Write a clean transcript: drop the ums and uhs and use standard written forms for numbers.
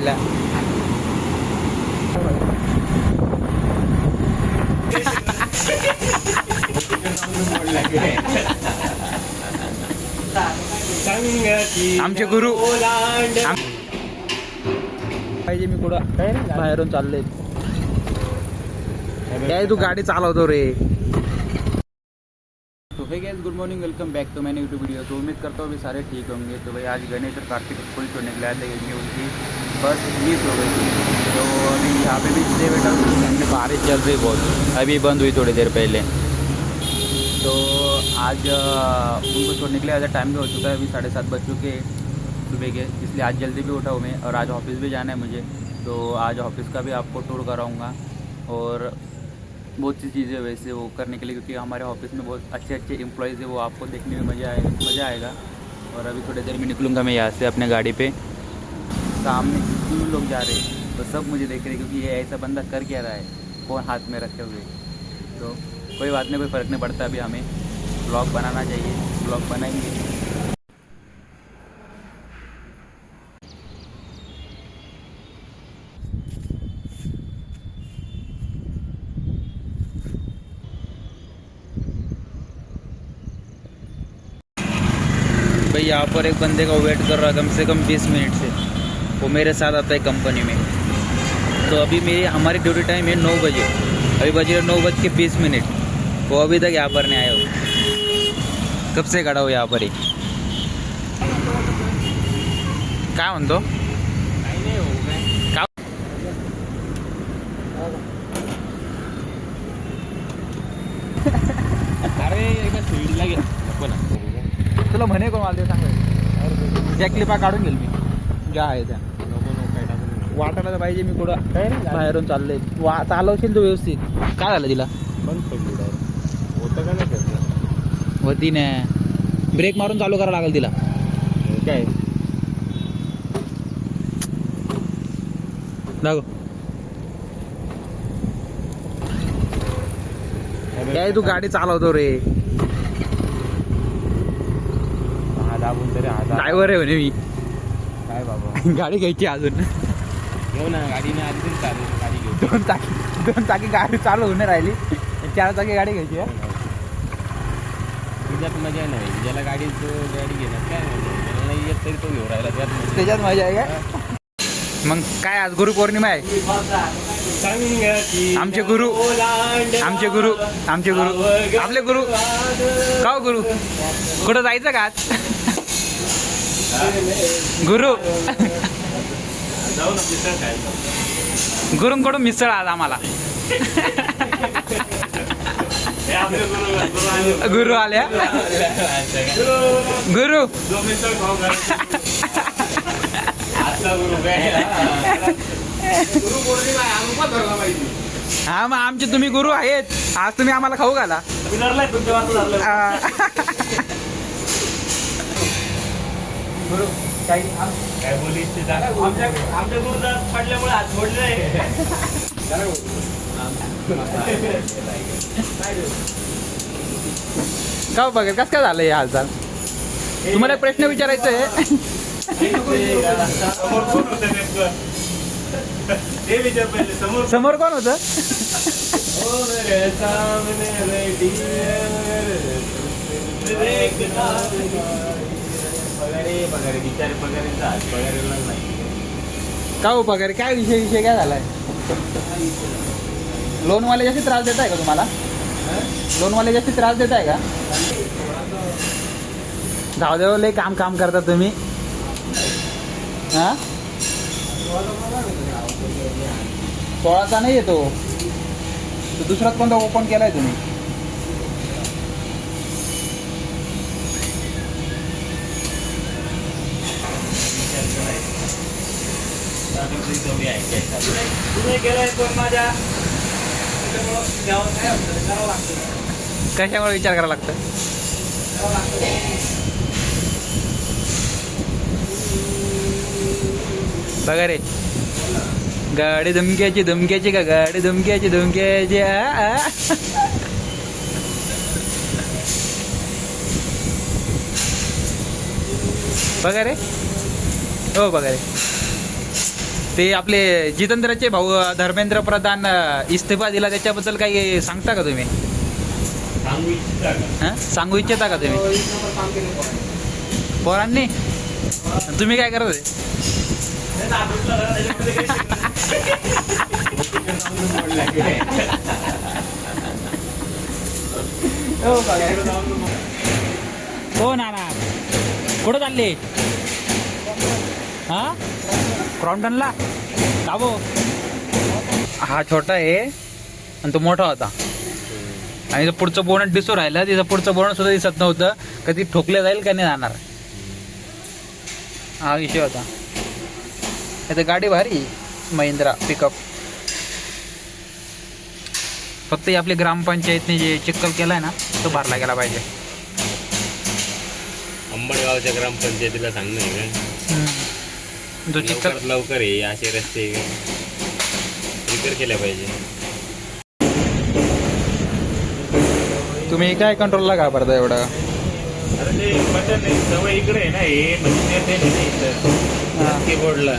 आल्या. आमचे गुरु पाहिजे. मी कुठं बाहेरून चालले. काय तू गाडी चालवतो रे. तो hey guys, good morning, welcome back to मैंने यूट्यूब वीडियो. तो उम्मीद करता हूँ अभी सारे ठीक होंगे. तो भाई आज गणेश और कार्तिक स्कूल छोड़ने के लिए आए थे, उनकी बस मिस हो गई थी. तो अभी यहाँ पे भी इसलिए बैठा हूँ, बारिश चल रही बहुत, अभी बंद हुई थोड़ी देर पहले. तो आज उनको छोड़ने के लिए आधा टाइम भी हो चुका है. अभी 7:30 बज चुके सुबह के, इसलिए आज जल्दी भी उठा हूँ मैं. और आज ऑफिस भी जाना है मुझे, तो आज ऑफिस का भी आपको टूर कराऊँगा और बहुत सी चीज़ें वैसे वो करने के लिए, क्योंकि हमारे ऑफिस में बहुत अच्छे अच्छे एम्प्लॉयज़ है, वो आपको देखने में मज़ा आएगा. और अभी थोड़ी देर में निकलूँगा मैं यहाँ से अपने गाड़ी पे. सामने कितने लोग जा रहे हैं तो सब मुझे देख रहे हैं, क्योंकि ये ऐसा बंदा कर क्या रहा है फ़ोन हाथ में रखे हुए. तो कोई बात नहीं, कोई फ़र्क नहीं पड़ता. अभी हमें ब्लॉग बनाना चाहिए, ब्लॉग बनाएंगे. भाई यहाँ पर एक बंदे का वेट कर रहा कम से कम 20 मिनट से. वो मेरे साथ आता है कंपनी में. तो अभी हमारी ड्यूटी टाइम है 9 बजे. अभी बजे 9:20. वो अभी तक यहाँ पर नहीं आया हो. कब से खड़ा हो यहाँ पर ही. काय म्हणतो अरे एका स्पीडला गेला नको ना. तुला म्हणे कोण मला ते सांग. त्या क्लिपा काढून घेईल मी ज्या आहे त्या. नको काय टाकून वाटायला तर पाहिजे मी कुठं बाहेरून चालले. चालवशील तू व्यवस्थित. काय झालं तिला. बंद पडली डायरेक्ट. होतं का नाही त्याचं होती ना. ब्रेक मारून चालू करावं लागेल तिला. काय दाखव. काय तू गाडी चालवतो रे. हा दाबून तरी हा ड्रायव्हर आहे म्हणे मी. काय बाबा गाडी घ्यायची अजून. घेऊ ना गाडीने आधी तरी चालेल. गाडी घेऊ. 2 चाकी गाडी चालू होऊन नाही राहिली. 4 चाकी गाडी घ्यायची आहे. तुझ्यात मजा नाही. ज्याला गाडी घेण्यात काय त्याला नाही येत तरी तो घेऊ राहिला त्याच्यात मजा आहे का. मग काय आज गुरुपौर्णिमा आहे. आमचे गुरु आपले गुरु का हो गुरु. कुठं जायचं का आज. गुरु गुरुंकडून मिसळ आज आम्हाला. गुरु आल्या. गुरु हा मग आमचे तुम्ही गुरु आहेत. आज तुम्ही आम्हाला खाऊ घाला. गुरु काय बोली आमच्या गुरुदास पडल्यामुळे हात मोडले. का बघा कसं काय झालं हे हालचाल. तुम्हाला एक प्रश्न विचारायचा आहे. समोर कोण होतं. का हो पगार काय विषय काय झालाय. लोनवाले जास्त त्रास देत आहे का तुम्हाला. लोनवाले जास्त त्रास देत आहे का. जाऊ देव लय काम करता तुम्ही. हा 16चा नाही येतो. तो दुसराच कोणता ओपन केलाय तुम्ही. कशामुळे विचार करावा लागतं. बघा रे. गाडी धमक्याची का गाडी धमक्याची. बघा रे. हो बघा रे. ते आपले जितेंद्रचे भाऊ धर्मेंद्र प्रधान इस्तिफा दिला त्याच्याबद्दल काही सांगता का तुम्ही? सांगू इच्छिता का तुम्ही? पोरांनी तुम्ही काय करत होते? हो ना कुठं चालले? हा क्रॉम्प्टनला दाबो. हा छोटा आहे आणि तो मोठा होता आणि पुढचं बोनट दिसू राहिलं. तिचं पुढचं बोनट सुद्धा दिसत नव्हतं. कधी ठोकले जाईल का नाही जाणार, हा विषय होता. आता गाडी भारी महिंद्रा पिकअप. फक्त आपली ग्रामपंचायतने जे चिक्कल केलाय ना तो भरला गेला पाहिजे. अंबडगावच्या ग्रामपंचायतीला सांगणं आहे का जो चिक्कल लवकर आहे असे रस्ते रिपेअर केल्या पाहिजे. तुम्ही काय कंट्रोलला घाबरता एवढं? अरे ते बटन आहे सवय इकडे आहे ना हे म्हणजे ते बोर्डला